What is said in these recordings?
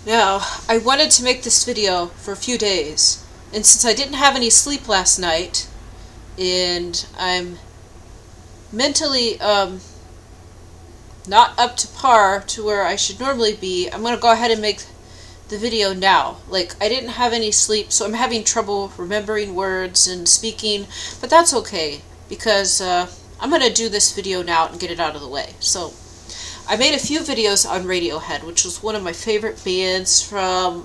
Now, I wanted to make this video for a few days, and since I didn't have any sleep last night, and I'm mentally not up to par to where I should normally be, I'm going to go ahead and make the video now. Like, I didn't have any sleep, so I'm having trouble remembering words and speaking, but that's okay, because I'm going to do this video now and get it out of the way. So, I made a few videos on Radiohead, which was one of my favorite bands from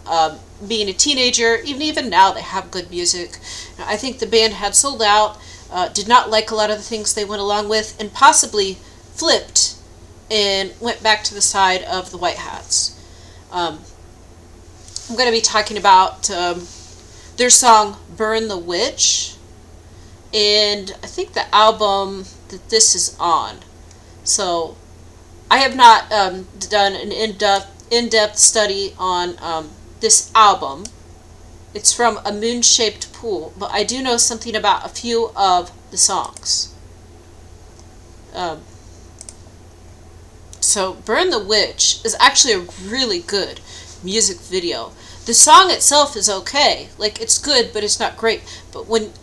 being a teenager. Even now, they have good music. I think the band had sold out, did not like a lot of the things they went along with, and possibly flipped and went back to the side of the White Hats. I'm going to be talking about their song Burn the Witch, and I think the album that this is on. So, I have not done an in-depth study on this album. It's from A Moon-Shaped Pool, but I do know something about a few of the songs. So, Burn the Witch is actually a really good music video. The song itself is okay. Like, it's good, but it's not great. But when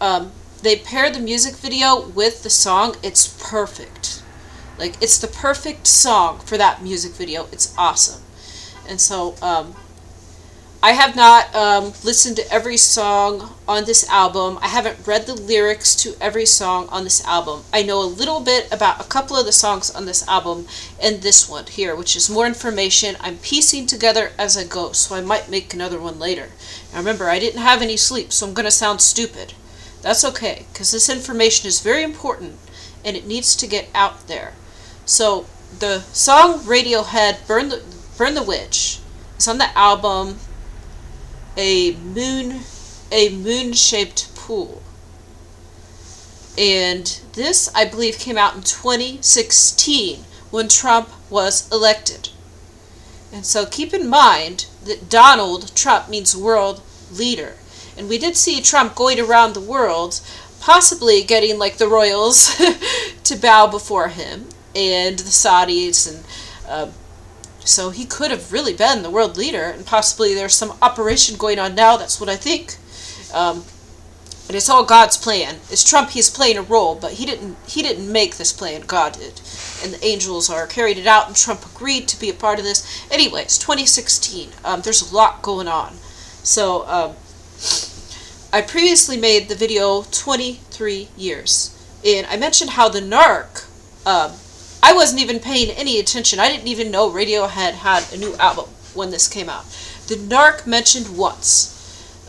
they pair the music video with the song, it's perfect. Like, it's the perfect song for that music video. It's awesome. And so, I have not listened to every song on this album. I haven't read the lyrics to every song on this album. I know a little bit about a couple of the songs on this album and this one here, which is more information I'm piecing together as I go, so I might make another one later. Now remember, I didn't have any sleep, so I'm going to sound stupid. That's okay, because this information is very important, and it needs to get out there. So, the song Radiohead, Burn the Witch, is on the album A Moon-Shaped Pool. And this, I believe, came out in 2016 when Trump was elected. And so keep in mind that Donald Trump means world leader. And we did see Trump going around the world, possibly getting like the royals to bow before him, and the Saudis, and so he could have really been the world leader, and possibly there's some operation going on now. That's what I think. And it's all God's plan. It's Trump. He's playing a role, but he didn't make this plan. God did, and the angels are carried it out, and Trump agreed to be a part of this. Anyways, 2016. There's a lot going on. So I previously made the video 23 years, and I mentioned how the narc. I wasn't even paying any attention. I didn't even know Radiohead had a new album when this came out. The narc mentioned once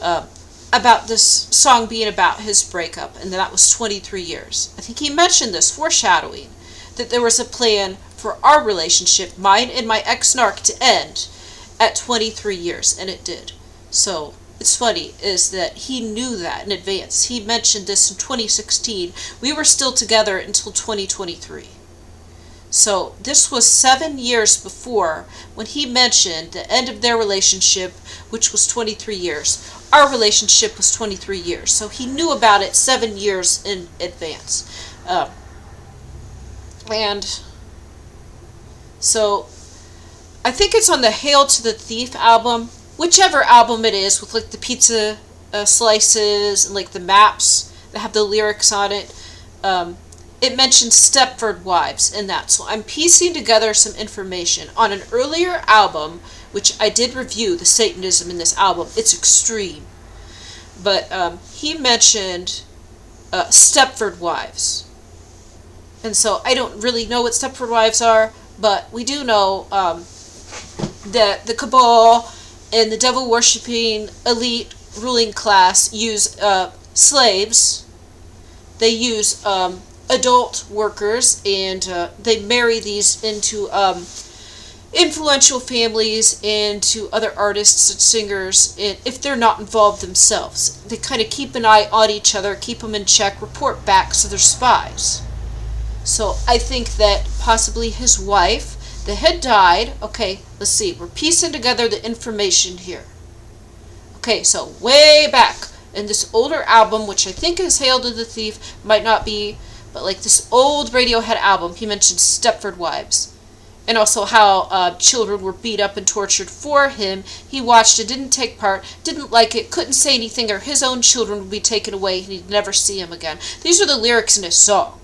about this song being about his breakup, and that was 23 years. I think he mentioned this, foreshadowing that there was a plan for our relationship, mine and my ex-narc, to end at 23 years, and it did. So, it's funny, is that he knew that in advance. He mentioned this in 2016. We were still together until 2023. So this was 7 years before when he mentioned the end of their relationship, which was 23 years. Our relationship was 23 years. So he knew about it 7 years in advance. And so I think it's on the Hail to the Thief album, whichever album it is, with like the pizza slices and like the maps that have the lyrics on it. It mentions Stepford Wives in that, so I'm piecing together some information on an earlier album, which I did review, the Satanism in this album. It's extreme. But he mentioned Stepford Wives. And so I don't really know what Stepford Wives are, but we do know that the cabal and the devil-worshipping elite ruling class use slaves. They use adult workers, and they marry these into influential families and to other artists and singers, and if they're not involved themselves. They kind of keep an eye on each other, keep them in check, report back, so they're spies. So I think that possibly his wife, that had died, okay, let's see, we're piecing together the information here. Okay, so way back in this older album, which I think is Hail to the Thief, might not be, but like this old Radiohead album, he mentioned Stepford Wives. and also how children were beat up and tortured for him. He watched it, didn't take part, didn't like it, couldn't say anything, or his own children would be taken away and he'd never see him again. These are the lyrics in his song.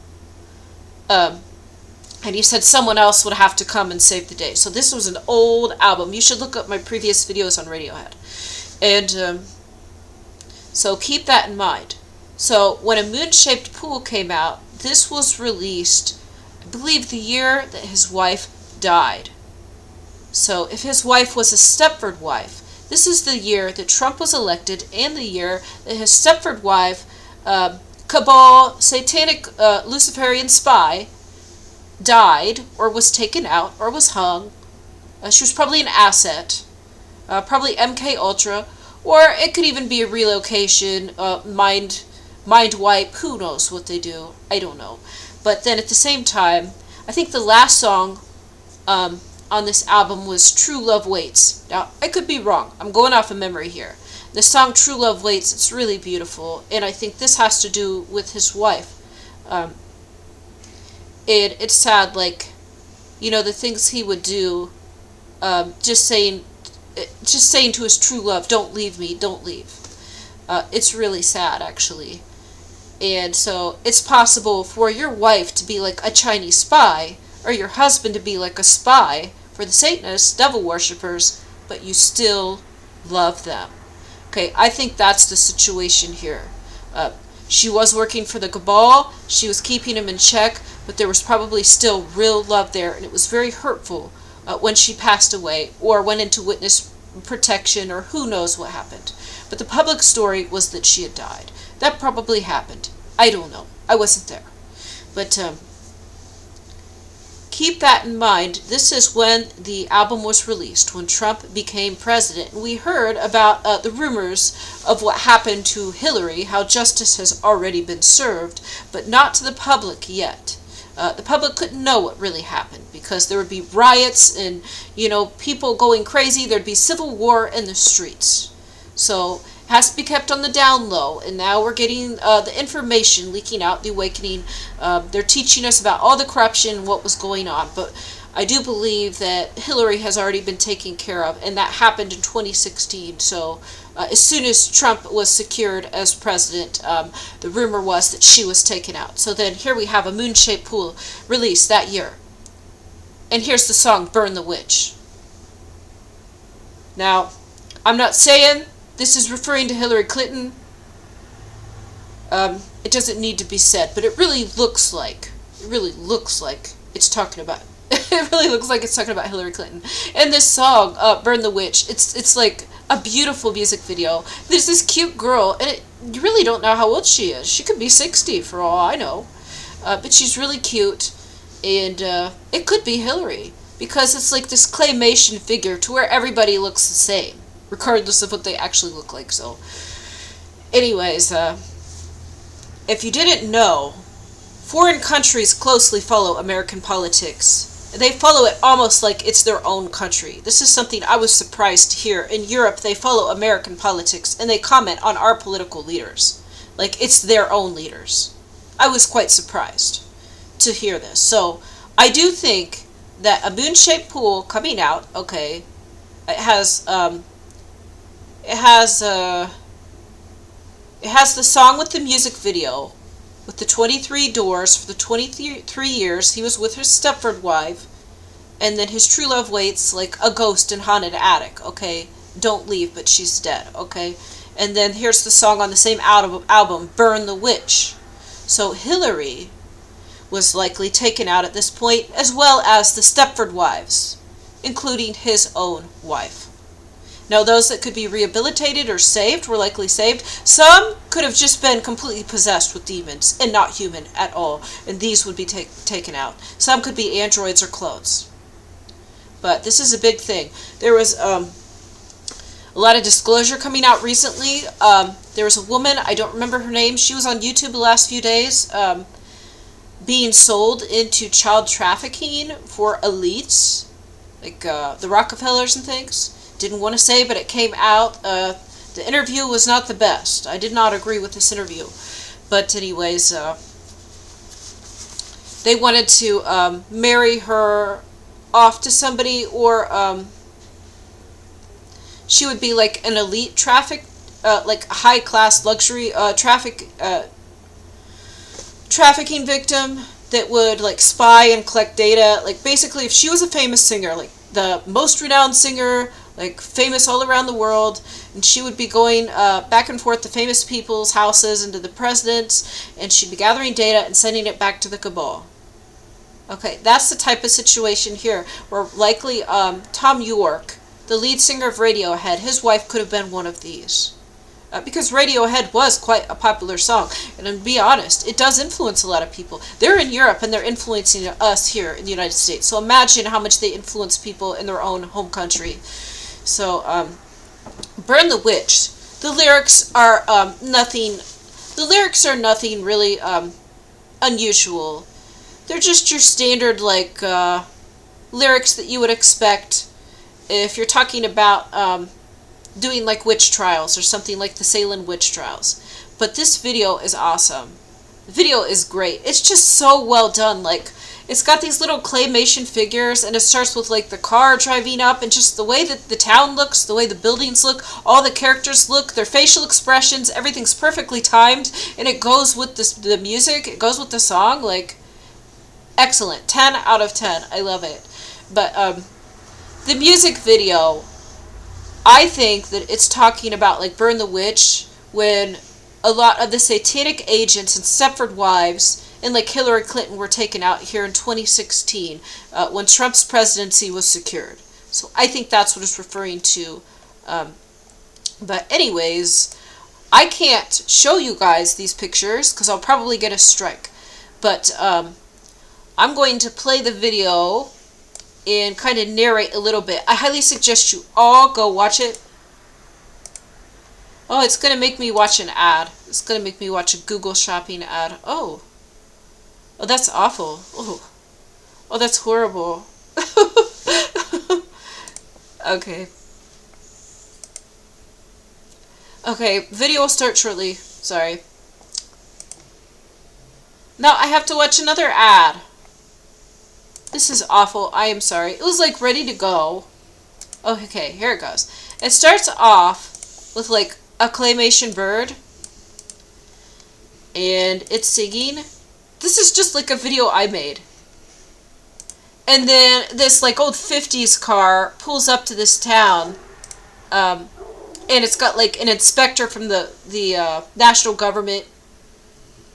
And he said someone else would have to come and save the day. So this was an old album. You should look up my previous videos on Radiohead. And so keep that in mind. So when A Moon-Shaped Pool came out, this was released, I believe, the year that his wife died. So if his wife was a Stepford wife, this is the year that Trump was elected and the year that his Stepford wife, cabal, satanic Luciferian spy, died or was taken out or was hung. She was probably an asset, probably MK Ultra, or it could even be a relocation, mind wipe. Who knows what they do? I don't know. But then at the same time, I think the last song on this album was True Love Waits. Now, I could be wrong. I'm going off of memory here. The song True Love Waits, it's really beautiful, and I think this has to do with his wife. It's sad, like, you know, the things he would do, just saying to his true love, don't leave me, don't leave. It's really sad, actually. And so it's possible for your wife to be like a Chinese spy, or your husband to be like a spy for the Satanists, devil worshippers, but you still love them. Okay, I think that's the situation here. She was working for the cabal, she was keeping him in check, but there was probably still real love there, and it was very hurtful when she passed away, or went into witness protection, or who knows what happened. But the public story was that she had died. That probably happened. I don't know. I wasn't there. But keep that in mind. This is when the album was released, when Trump became president. We heard about the rumors of what happened to Hillary, how justice has already been served, but not to the public yet. The public couldn't know what really happened because there would be riots and, you know, people going crazy. There'd be civil war in the streets. So it has to be kept on the down low. And now we're getting the information leaking out, the awakening. They're teaching us about all the corruption, what was going on. But I do believe that Hillary has already been taken care of, and that happened in 2016. So as soon as Trump was secured as president, the rumor was that she was taken out. So then here we have A Moon-Shaped Pool released that year. And here's the song, Burn the Witch. Now, I'm not saying this is referring to Hillary Clinton. It doesn't need to be said, but it really looks like it's talking about it really looks like it's talking about Hillary Clinton. And this song, Burn the Witch, it's like a beautiful music video. There's this cute girl, and you really don't know how old she is. She could be 60 for all I know. But she's really cute, and it could be Hillary, because it's like this claymation figure to where everybody looks the same, regardless of what they actually look like. So, anyways, if you didn't know, foreign countries closely follow American politics. They follow it almost like it's their own country. This is something I was surprised to hear. In Europe, they follow American politics, and they comment on our political leaders like it's their own leaders. I was quite surprised to hear this. So I do think that A Moon-Shaped Pool coming out, okay, it has the song with the music video, with the 23 doors for the 23 years he was with his Stepford wife, and then his true love waits like a ghost in haunted attic, okay? Don't leave, but she's dead, okay? And then here's the song on the same album, Burn the Witch. So Hillary was likely taken out at this point, as well as the Stepford wives, including his own wife. Now, those that could be rehabilitated or saved were likely saved. Some could have just been completely possessed with demons and not human at all, and these would be taken out. Some could be androids or clones. But this is a big thing. There was a lot of disclosure coming out recently. There was a woman, I don't remember her name, she was on YouTube the last few days, being sold into child trafficking for elites, like the Rockefellers and things. Didn't want to say, but it came out. The interview was not the best. I did not agree with this interview. But anyways, they wanted to marry her off to somebody, or she would be like an elite like high class luxury trafficking victim that would like spy and collect data. Like basically, if she was a famous singer, like the most renowned singer, like famous all around the world, and she would be going back and forth to famous people's houses and to the presidents, and she'd be gathering data and sending it back to the cabal. Okay, that's the type of situation here, where likely Tom York, the lead singer of Radiohead, his wife could have been one of these. Because Radiohead was quite a popular song, and to be honest, it does influence a lot of people. They're in Europe, and they're influencing us here in the United States, so imagine how much they influence people in their own home country. So, Burn the Witch. The lyrics are nothing really unusual. They're just your standard, like, lyrics that you would expect if you're talking about doing, like, witch trials or something like the Salem witch trials. But this video is awesome. The video is great. It's just so well done. Like, it's got these little claymation figures, and it starts with, like, the car driving up, and just the way that the town looks, the way the buildings look, all the characters look, their facial expressions, everything's perfectly timed, and it goes with the music, it goes with the song, like, excellent. 10 out of 10. I love it. But the music video, I think that it's talking about, like, Burn the Witch, when a lot of the satanic agents and Stepford Wives and, like, Hillary Clinton were taken out here in 2016 when Trump's presidency was secured. So I think that's what it's referring to. But anyways, I can't show you guys these pictures because I'll probably get a strike. But I'm going to play the video and kind of narrate a little bit. I highly suggest you all go watch it. Oh, it's going to make me watch an ad. It's going to make me watch a Google shopping ad. Oh, that's awful. Oh, that's horrible. Okay. Okay, video will start shortly. Sorry. Now I have to watch another ad. This is awful. I am sorry. It was like ready to go. Okay, here it goes. It starts off with like a claymation bird. And it's singing. This is just like a video I made. And then this like old 50s car pulls up to this town. And it's got like an inspector from the national government.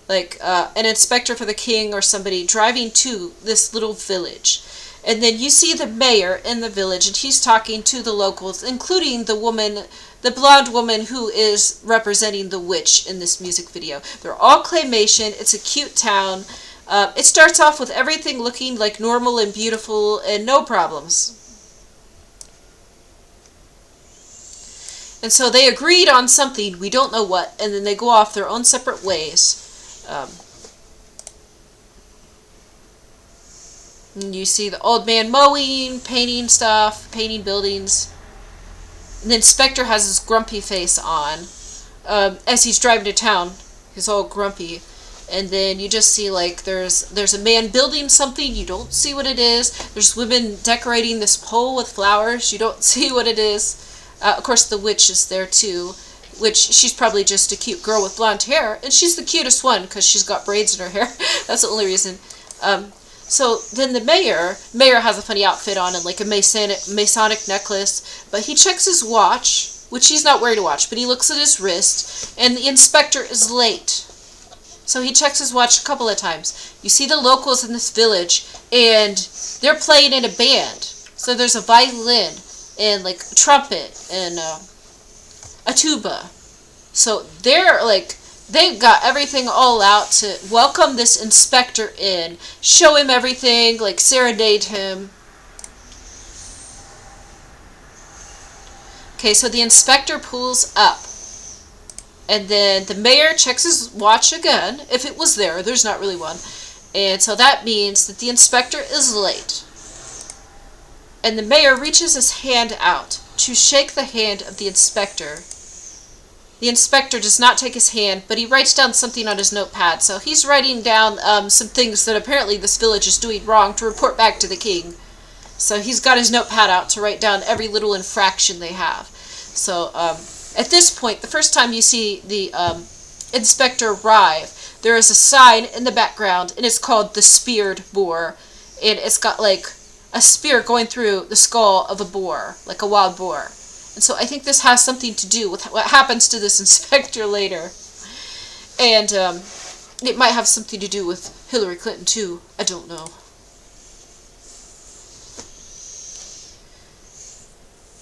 Like an inspector for the king or somebody driving to this little village. And then you see the mayor in the village, and he's talking to the locals, including the woman, the blonde woman who is representing the witch in this music video. They're all claymation. It's a cute town. It starts off with everything looking like normal and beautiful and no problems. And so they agreed on something, we don't know what, and then they go off their own separate ways. And you see the old man mowing, painting stuff, painting buildings. And the inspector has his grumpy face on as he's driving to town. He's all grumpy. And then you just see like there's a man building something. You don't see what it is. There's women decorating this pole with flowers. You don't see what it is. Of course, the witch is there too. Which she's probably just a cute girl with blonde hair, and she's the cutest one because she's got braids in her hair. That's the only reason. So then the mayor has a funny outfit on and like a Masonic necklace, but he checks his watch, which he's not wearing a watch, but he looks at his wrist, and the inspector is late. So he checks his watch a couple of times. You see the locals in this village, and they're playing in a band. So there's a violin and like a trumpet and a tuba. So they're like, they've got everything all out to welcome this inspector in, show him everything, like serenade him. Okay, so the inspector pulls up. And then the mayor checks his watch again, if it was there. There's not really one. And so that means that the inspector is late. And the mayor reaches his hand out to shake the hand of the inspector. The inspector does not take his hand, but he writes down something on his notepad. So he's writing down some things that apparently this village is doing wrong to report back to the king. So he's got his notepad out to write down every little infraction they have. So at this point, the first time you see the inspector arrive, there is a sign in the background, and it's called the Speared Boar, and it's got like a spear going through the skull of a boar, like a wild boar. And so I think this has something to do with what happens to this inspector later. And it might have something to do with Hillary Clinton too. I don't know.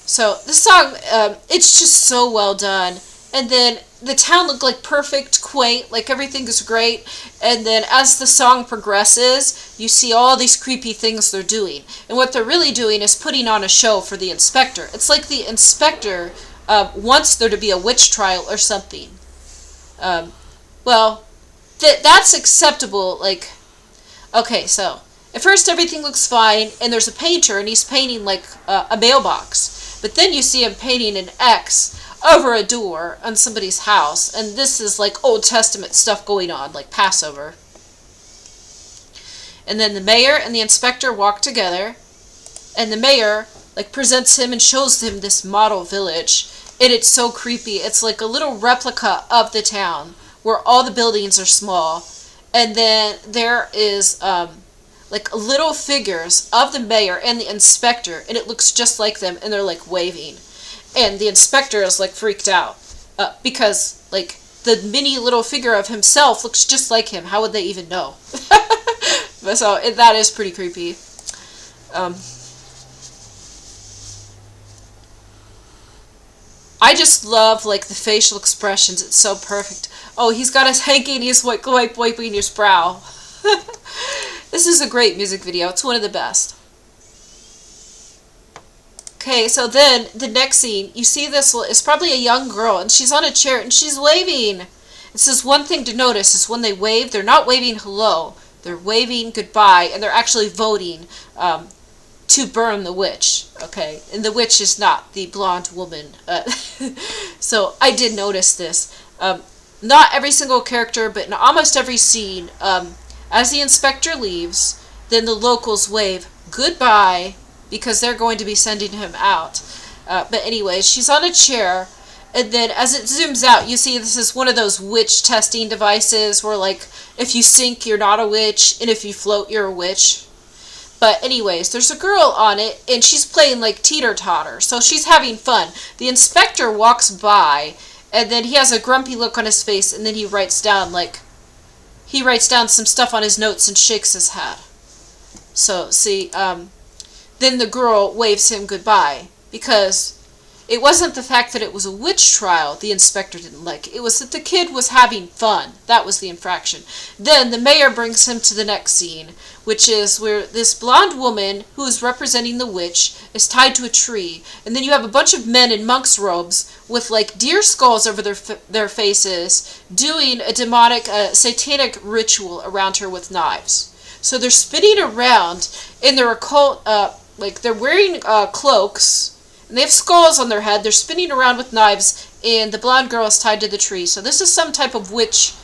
So this song, it's just so well done. And then the town looked like perfect, quaint, like everything is great. And then as the song progresses, you see all these creepy things they're doing. And what they're really doing is putting on a show for the inspector. It's like the inspector wants there to be a witch trial or something. Well, that's acceptable. Like, okay, so at first everything looks fine, and there's a painter, and he's painting like a mailbox. But then you see him painting an X over a door on somebody's house, and this is like Old Testament stuff going on, like Passover. And then the mayor and the inspector walk together, and the mayor like presents him and shows him this model village, and it's so creepy. It's like a little replica of the town where all the buildings are small, and then there is like little figures of the mayor and the inspector, and it looks just like them, and they're like waving. And the inspector is like freaked out because like the mini little figure of himself looks just like him. How would they even know? So that is pretty creepy. I just love like the facial expressions. It's so perfect. Oh, he's got his hanky and he's wiping his brow. This is a great music video. It's one of the best. Okay, so then the next scene, you see this, it's probably a young girl, and she's on a chair, and she's waving. It says one thing to notice is when they wave, they're not waving hello. They're waving goodbye, and they're actually voting to burn the witch. Okay, and the witch is not the blonde woman. So I did notice this. Not every single character, but in almost every scene, as the inspector leaves, then the locals wave goodbye, because they're going to be sending him out. But anyways, she's on a chair, and then as it zooms out, you see this is one of those witch testing devices where, like, if you sink, you're not a witch, and if you float, you're a witch. But anyways, there's a girl on it, and she's playing, like, teeter-totter, so she's having fun. The inspector walks by, and then he has a grumpy look on his face, and then he writes down some stuff on his notes and shakes his head. So, see, then the girl waves him goodbye, because it wasn't the fact that it was a witch trial the inspector didn't like. It was that the kid was having fun. That was the infraction. Then the mayor brings him to the next scene, which is where this blonde woman who is representing the witch is tied to a tree, and then you have a bunch of men in monk's robes with like deer skulls over their faces doing a demonic, satanic ritual around her with knives. So they're spinning around in their occult, like they're wearing cloaks, and they have skulls on their head. They're spinning around with knives, and the blonde girl is tied to the tree. So this is some type of witch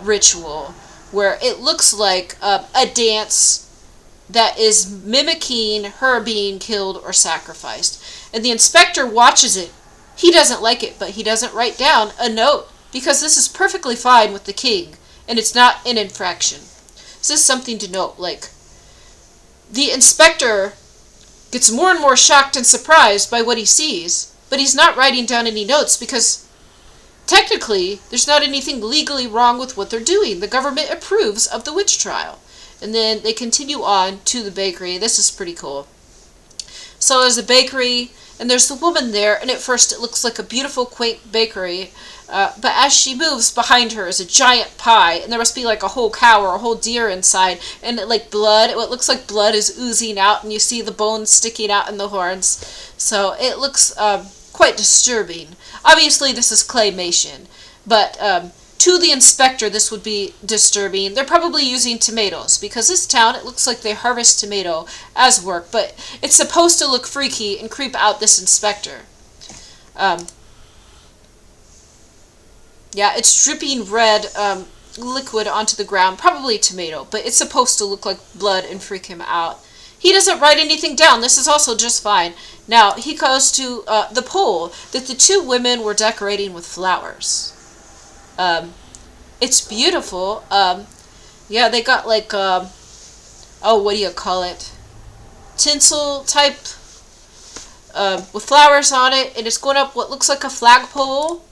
ritual where it looks like a dance that is mimicking her being killed or sacrificed. And the inspector watches it. He doesn't like it, but he doesn't write down a note, because this is perfectly fine with the king, and it's not an infraction. This is something to note. Like, the inspector gets more and more shocked and surprised by what he sees, but he's not writing down any notes because technically there's not anything legally wrong with what they're doing. The government approves of the witch trial. And then they continue on to the bakery. This is pretty cool. So there's a bakery, and there's the woman there, and at first it looks like a beautiful, quaint bakery. But as she moves, behind her is a giant pie, and there must be like a whole cow or a whole deer inside, and like blood, what looks like blood is oozing out, and you see the bones sticking out in the horns. So it looks quite disturbing. Obviously this is claymation, but to the inspector this would be disturbing. They're probably using tomatoes, because this town, it looks like they harvest tomato as work, but it's supposed to look freaky and creep out this inspector. Yeah, it's dripping red liquid onto the ground, probably tomato, but it's supposed to look like blood and freak him out. He doesn't write anything down. This is also just fine. Now, he goes to the pole that the two women were decorating with flowers. It's beautiful. Yeah, they got like, oh, what do you call it? Tinsel type with flowers on it, and it's going up what looks like a flagpole,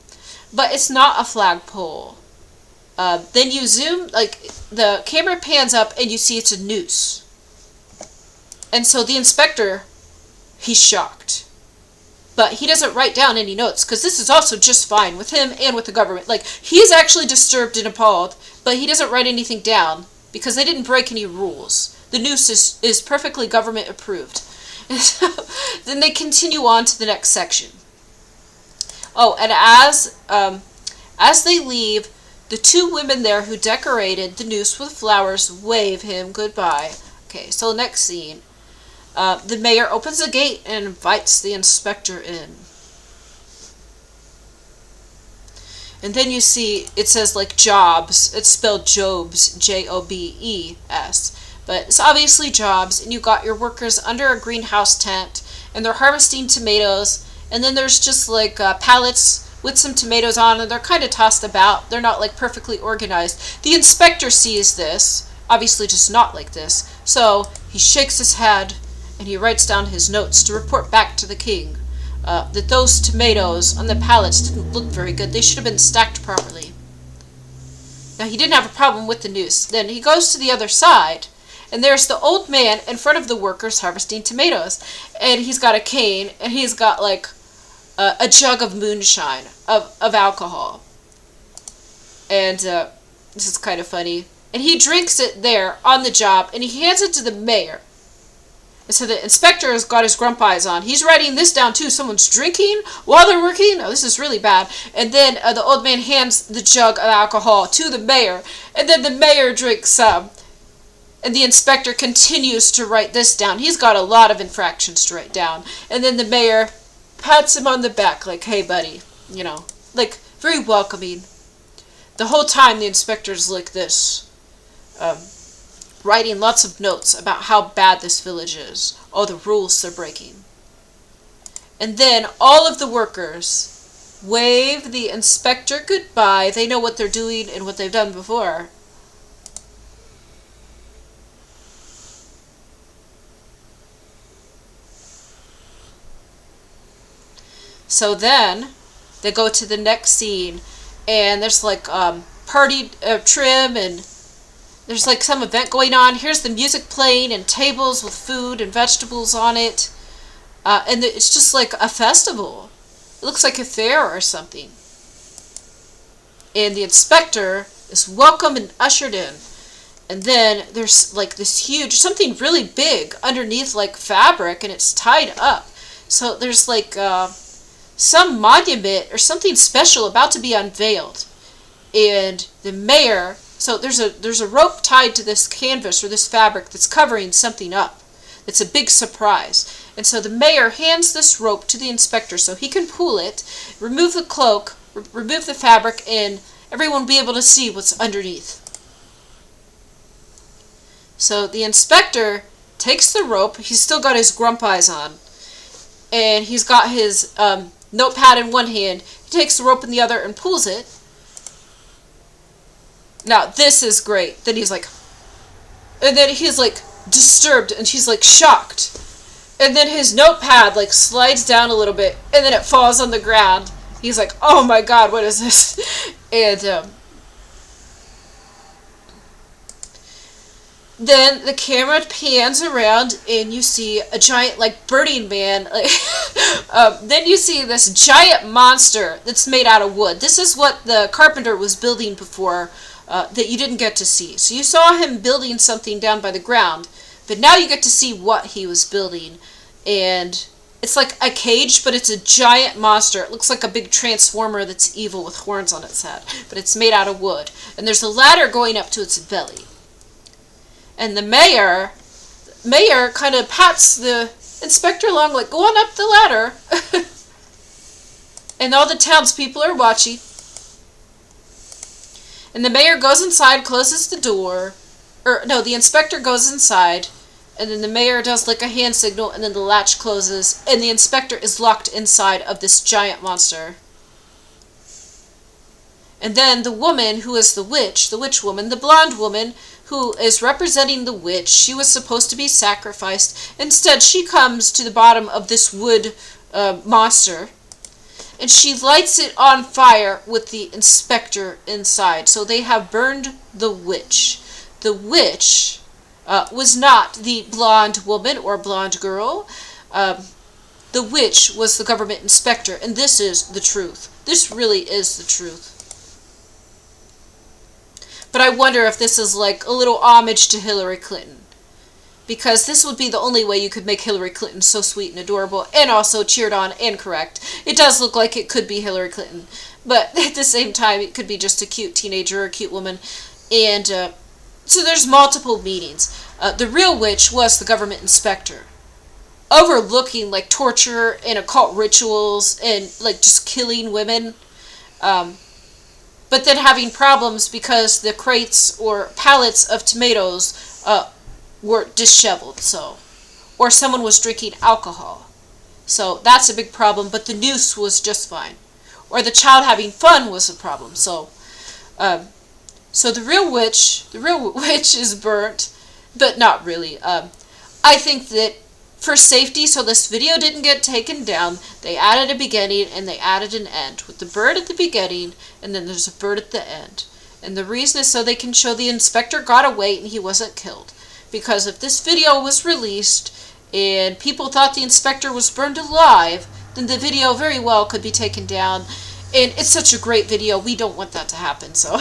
but it's not a flagpole. Then you zoom, like, the camera pans up and you see it's a noose. And so the inspector, he's shocked. But he doesn't write down any notes, because this is also just fine with him and with the government. Like, he is actually disturbed and appalled, but he doesn't write anything down, because they didn't break any rules. The noose is perfectly government approved. And so then they continue on to the next section. Oh, and as they leave, the two women there who decorated the noose with flowers wave him goodbye. Okay, so next scene. The mayor opens the gate and invites the inspector in. And then you see, it says like Jobs. It's spelled Jobs, Jobes. But it's obviously Jobs, and you got your workers under a greenhouse tent, and they're harvesting tomatoes, and then there's just like pallets with some tomatoes on, and they're kind of tossed about. They're not like perfectly organized. The inspector sees this, obviously just not like this, so he shakes his head, and he writes down his notes to report back to the king that those tomatoes on the pallets didn't look very good. They should have been stacked properly. Now, he didn't have a problem with the noose. Then he goes to the other side, and there's the old man in front of the workers harvesting tomatoes. And he's got a cane, and he's got like a jug of moonshine, of alcohol. And this is kind of funny. And he drinks it there on the job, and he hands it to the mayor. And so the inspector has got his grump eyes on. He's writing this down too. Someone's drinking while they're working? Oh, this is really bad. And then the old man hands the jug of alcohol to the mayor. And then the mayor drinks some. And the inspector continues to write this down. He's got a lot of infractions to write down. And then the mayor pats him on the back like, hey, buddy. You know, like, very welcoming. The whole time the inspector's like this. Writing lots of notes about how bad this village is. All the rules they're breaking. And then all of the workers wave the inspector goodbye. They know what they're doing and what they've done before. So then they go to the next scene, and there's like party trim, and there's like some event going on. Here's the music playing and tables with food and vegetables on it. And it's just like a festival. It looks like a fair or something. And the inspector is welcomed and ushered in. And then there's like this huge, something really big underneath like fabric, and it's tied up. So there's like some monument or something special about to be unveiled. And the mayor, so there's a rope tied to this canvas or this fabric that's covering something up. It's a big surprise. And so the mayor hands this rope to the inspector so he can pull it, remove the cloak, remove the fabric, and everyone will be able to see what's underneath. So the inspector takes the rope. He's still got his grump eyes on. And he's got his notepad in one hand. He takes the rope in the other and pulls it. Now, this is great. Then he's like... And then he's like disturbed, and she's like shocked. And then his notepad like slides down a little bit, and then it falls on the ground. He's like, oh my god, what is this? And then the camera pans around, and you see a giant like Burning Man. Then you see this giant monster that's made out of wood. This is what the carpenter was building before that you didn't get to see. So you saw him building something down by the ground, but now you get to see what he was building. And it's like a cage, but it's a giant monster. It looks like a big transformer that's evil with horns on its head, but it's made out of wood. And there's a ladder going up to its belly. And the mayor kind of pats the inspector along, like, go on up the ladder. And all the townspeople are watching. And the mayor goes inside, closes the door. Or, no, the inspector goes inside, And then the mayor does like a hand signal, and then the latch closes, and the inspector is locked inside of this giant monster. And then the woman who is the witch woman, the blonde woman who is representing the witch, she was supposed to be sacrificed. Instead, she comes to the bottom of this wood monster, and she lights it on fire with the inspector inside. So they have burned the witch. The witch was not the blonde woman or blonde girl. The witch was the government inspector, and this is the truth. This really is the truth. But I wonder if this is like a little homage to Hillary Clinton. Because this would be the only way you could make Hillary Clinton so sweet and adorable and also cheered on and correct. It does look like it could be Hillary Clinton. But at the same time, it could be just a cute teenager or a cute woman. And so there's multiple meanings. The real witch was the government inspector, overlooking like torture and occult rituals and like just killing women. But then having problems because the crates or pallets of tomatoes were disheveled, or someone was drinking alcohol. So that's a big problem, but the noose was just fine. Or the child having fun was a problem. So the real witch is burnt, but not really. I think that for safety, so this video didn't get taken down, they added a beginning and they added an end with the bird at the beginning, and then there's a bird at the end. And the reason is so they can show the inspector got away and he wasn't killed. Because if this video was released and people thought the inspector was burned alive, then the video very well could be taken down. And it's such a great video, we don't want that to happen. So,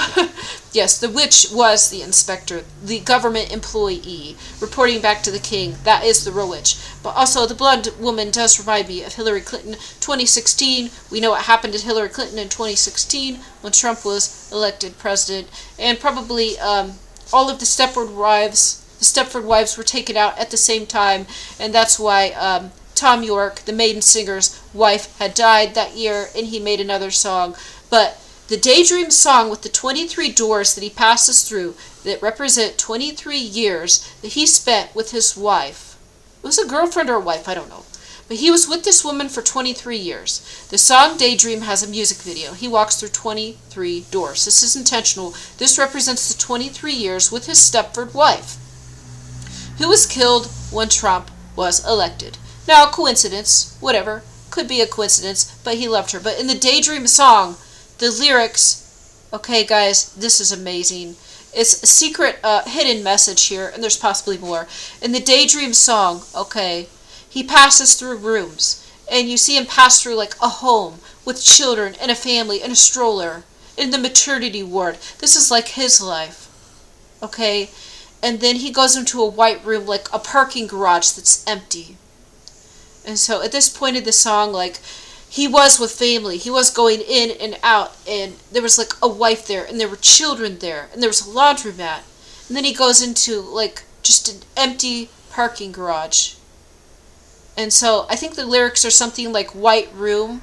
yes, the witch was the inspector, the government employee, reporting back to the king. That is the real witch. But also, the blonde woman does remind me of Hillary Clinton 2016. We know what happened to Hillary Clinton in 2016 when Trump was elected president. And probably all of the Stepford wives were taken out at the same time. And that's why Tom York, the Maiden Singer's wife, had died that year, and he made another song. But the Daydream song with the 23 doors that he passes through that represent 23 years that he spent with his wife. It was a girlfriend or a wife, I don't know. But he was with this woman for 23 years. The song Daydream has a music video. He walks through 23 doors. This is intentional. This represents the 23 years with his Stepford wife, who was killed when Trump was elected. Now, coincidence, whatever, could be a coincidence, but he loved her. But in the Daydream song, the lyrics, okay guys, this is amazing. It's a secret hidden message here, and there's possibly more. In the Daydream song, okay, he passes through rooms, and you see him pass through like a home with children and a family and a stroller in the maternity ward. This is like his life, okay? And then he goes into a white room, like a parking garage that's empty. And so at this point of the song, like, he was with family. He was going in and out, and there was like a wife there, and there were children there, and there was a laundromat. And then he goes into like just an empty parking garage. And so I think the lyrics are something like white room,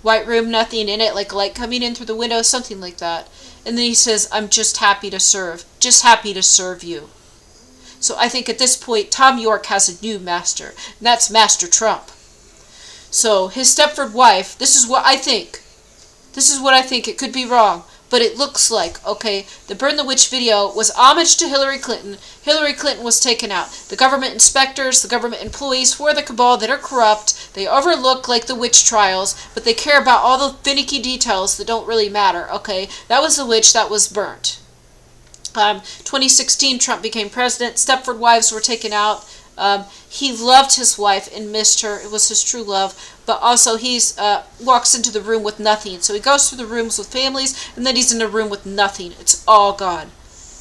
nothing in it, like light coming in through the window, something like that. And then he says, I'm just happy to serve you. So I think at this point, Tom York has a new master, and that's Master Trump. So his Stepford wife, this is what I think. It could be wrong, but it looks like, okay, the Burn the Witch video was homage to Hillary Clinton. Hillary Clinton was taken out. The government inspectors, the government employees for the cabal that are corrupt, they overlook like the witch trials, but they care about all the finicky details that don't really matter, okay? That was the witch that was burnt. 2016, Trump became president. Stepford wives were taken out. He loved his wife and missed her. It was his true love. But also he walks into the room with nothing. So he goes through the rooms with families, and then he's in a room with nothing. It's all gone.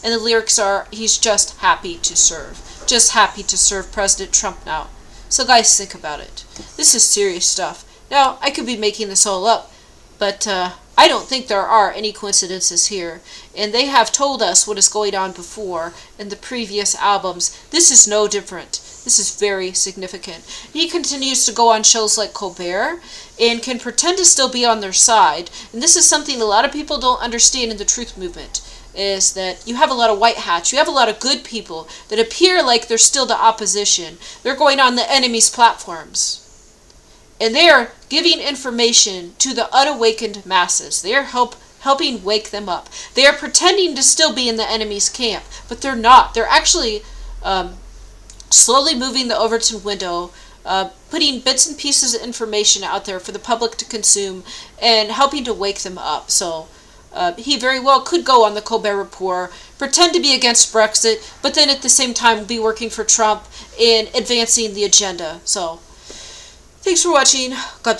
And the lyrics are, he's just happy to serve. Just happy to serve President Trump now. So guys, think about it. This is serious stuff. Now, I could be making this all up, but I don't think there are any coincidences here. And they have told us what is going on before in the previous albums. This is no different. This is very significant. He continues to go on shows like Colbert and can pretend to still be on their side. And this is something a lot of people don't understand in the truth movement. is that you have a lot of white hats. You have a lot of good people that appear like they're still the opposition. They're going on the enemy's platforms. And they are giving information to the unawakened masses. They are helping wake them up. They are pretending to still be in the enemy's camp, but they're not. They're actually slowly moving the Overton window, putting bits and pieces of information out there for the public to consume and helping to wake them up. So he very well could go on the Colbert Report, pretend to be against Brexit, but then at the same time be working for Trump in advancing the agenda. So thanks for watching. God bless.